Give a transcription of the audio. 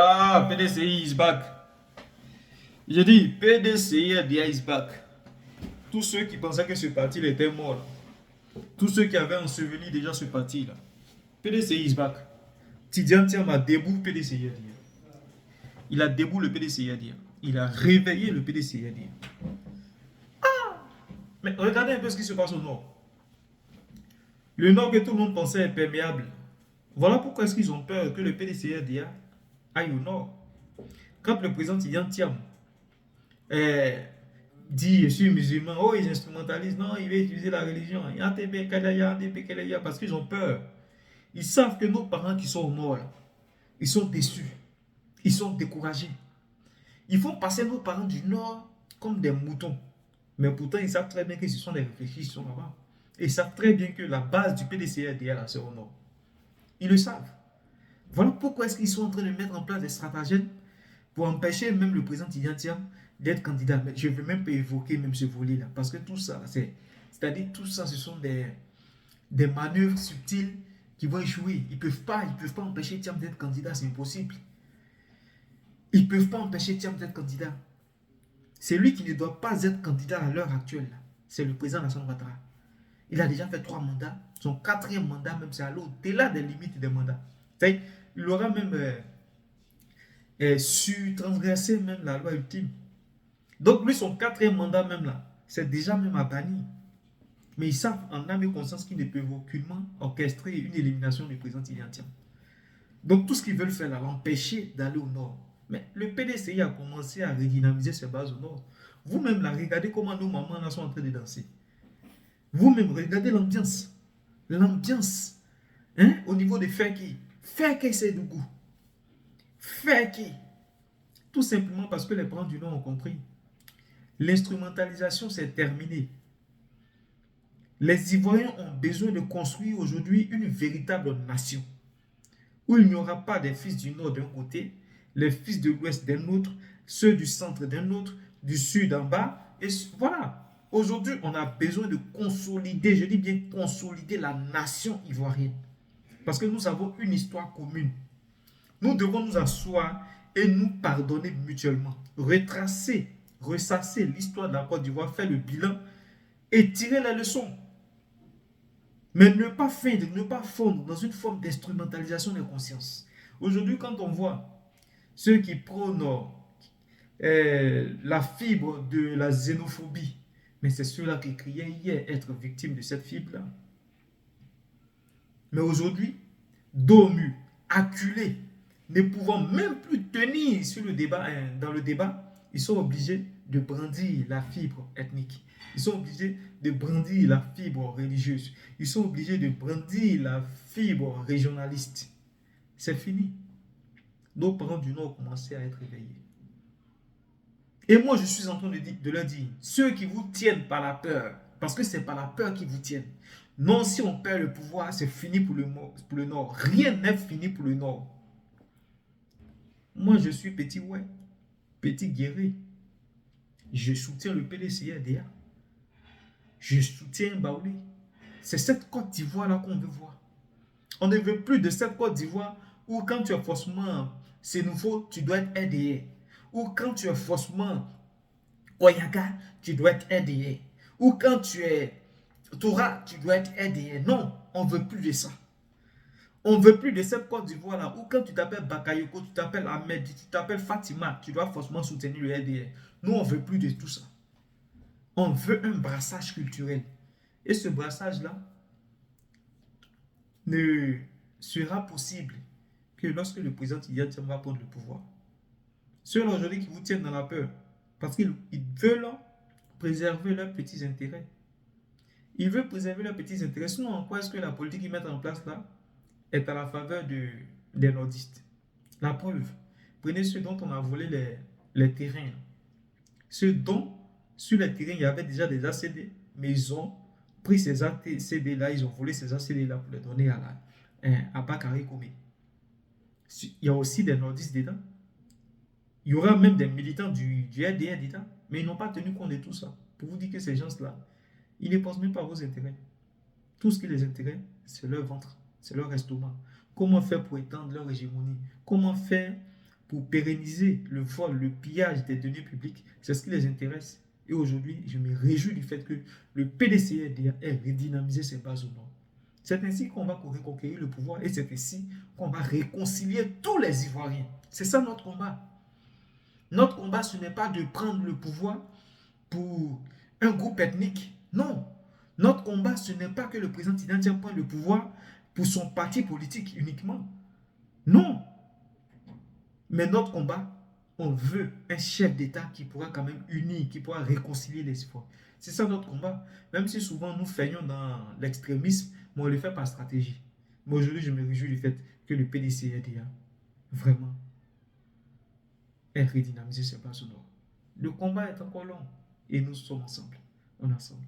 Ah, PDCI is back. J'ai dit, PDCI is back. Tous ceux qui pensaient que ce parti était mort, là. Tous ceux qui avaient enseveli déjà ce parti-là. PDCI is back. Tidiane Thiam a debout PDCI. Il a debout le PDCI. Il a réveillé le PDCI. Mais regardez un peu ce qui se passe au nord. Le nord que tout le monde pensait imperméable. Voilà pourquoi est-ce qu'ils ont peur que le PDCI aille au nord. Quand le président Tidiane Thiam euh, dit je suis musulman, oh ils instrumentalisent, non, il va utiliser la religion, parce qu'ils ont peur. Ils savent que nos parents qui sont au nord, là, ils sont déçus, ils sont découragés. Ils font passer nos parents du nord comme des moutons. Mais pourtant, ils savent très bien que ce sont des réfléchis qui sont là-bas. Et ils savent très bien que la base du PDCRDA, c'est au nord. Ils le savent. Voilà pourquoi est-ce qu'ils sont en train de mettre en place des stratagèmes pour empêcher même le président Tidiane Thiam d'être candidat. Mais je ne veux même pas évoquer même ce volet-là, parce que tout ça, c'est-à-dire tout ça, ce sont des manœuvres subtiles qui vont échouer. Ils ne peuvent pas empêcher Thiam d'être candidat, c'est impossible. Ils ne peuvent pas empêcher Thiam d'être candidat. C'est lui qui ne doit pas être candidat à l'heure actuelle. C'est le président Alassane Ouattara. Il a déjà fait 3 mandats. Son 4e mandat, même, c'est à l'au-delà des limites des mandats. C'est-à-dire, il aura même su transgresser même la loi ultime. Donc lui, son 4e mandat même là, c'est déjà même à bannir. Mais ils savent en âme et conscience qu'ils ne peuvent aucunement orchestrer une élimination du président Tidiane Thiam. Donc tout ce qu'ils veulent faire là, l'empêcher d'aller au nord. Mais le PDCI a commencé à redynamiser ses bases au nord. Vous-même là, regardez comment nos mamans là sont en train de danser. Vous-même, regardez l'ambiance. L'ambiance. Hein, au niveau de Feki. Feki c'est Dougou. Feki. Tout simplement parce que les parents du Nord ont compris. L'instrumentalisation, c'est terminé. Les Ivoiriens ont besoin de construire aujourd'hui une véritable nation. Où il n'y aura pas des fils du Nord d'un côté, les fils de l'Ouest d'un autre, ceux du centre d'un autre, du Sud en bas. Et voilà. Aujourd'hui, on a besoin de consolider, je dis bien consolider la nation ivoirienne. Parce que nous avons une histoire commune. Nous devons nous asseoir et nous pardonner mutuellement. Retracer, ressasser l'histoire de la Côte d'Ivoire, faire le bilan et tirer les leçons. Mais ne pas feindre, ne pas fondre dans une forme d'instrumentalisation des consciences. Aujourd'hui, quand on voit ceux qui prônent la fibre de la xénophobie, mais c'est ceux-là qui criaient hier être victimes de cette fibre-là. Mais aujourd'hui, dos nu, acculés, ne pouvant même plus tenir sur le débat, dans le débat, ils sont obligés de brandir la fibre ethnique. Ils sont obligés de brandir la fibre religieuse. Ils sont obligés de brandir la fibre régionaliste. C'est fini. Nos parents du Nord ont commencé à être réveillés. Et moi, je suis en train de leur dire, ceux qui vous tiennent par la peur, parce que c'est par la peur qu'ils vous tiennent. Non, si on perd le pouvoir, c'est fini pour le Nord. Rien n'est fini pour le Nord. Moi, je suis petit ouais, petit guerrier. Je soutiens le PDCRDA. Je soutiens Baouli. C'est cette Côte d'Ivoire-là qu'on veut voir. On ne veut plus de cette Côte d'Ivoire où quand tu es forcément c'est nouveau, tu dois être RDA. Ou quand tu es forcément Oyaga, tu dois être RDA. Ou quand tu es Toura, tu dois être RDA. Non, on ne veut plus de ça. On ne veut plus de cette Côte d'Ivoire-là où quand tu t'appelles Bakayoko, tu t'appelles Ahmed, tu t'appelles Fatima, tu dois forcément soutenir le RDA. Nous, on ne veut plus de tout ça. On veut un brassage culturel. Et ce brassage-là ne sera possible que lorsque le président Tidiane Thiam va prendre le pouvoir. Ceux-là aujourd'hui qui vous tiennent dans la peur, parce qu'ils veulent préserver leurs petits intérêts. Ils veulent préserver leurs petits intérêts. Sinon, en quoi est-ce que la politique qu'ils mettent en place là est à la faveur des nordistes? La preuve, prenez ceux dont on a volé les terrains. Ceux dont, sur les terrains, il y avait déjà des ACD, mais ils ont pris ces ACD-là, ils ont volé ces ACD-là pour les donner à Bakary Koumé. Il y a aussi des nordistes dedans. Il y aura même des militants du RDR dedans, mais ils n'ont pas tenu compte de tout ça. Pour vous dire que ces gens-là, ils ne pensent même pas à vos intérêts. Tout ce qui les intéresse, c'est leur ventre, c'est leur estomac. Comment faire pour étendre leur hégémonie? Comment faire pour pérenniser le vol, le pillage des deniers publics. C'est ce qui les intéresse. Et aujourd'hui, je me réjouis du fait que le PDCRDA ait redynamisé ses bases au nord. C'est ainsi qu'on va reconquérir le pouvoir et c'est ainsi qu'on va réconcilier tous les Ivoiriens. C'est ça notre combat. Notre combat, ce n'est pas de prendre le pouvoir pour un groupe ethnique. Non. Notre combat, ce n'est pas que le président Tidjane prenne le pouvoir pour son parti politique uniquement. Non. Mais notre combat, on veut un chef d'État qui pourra quand même unir, qui pourra réconcilier les Ivoiriens. C'est ça notre combat. Même si souvent nous feignons dans l'extrémisme, mais on le fait par stratégie. Mais aujourd'hui, je me réjouis du fait que le PDCRDA, vraiment, ait redynamisé ses bases au nord. Le combat est encore long et nous sommes ensemble. On est ensemble.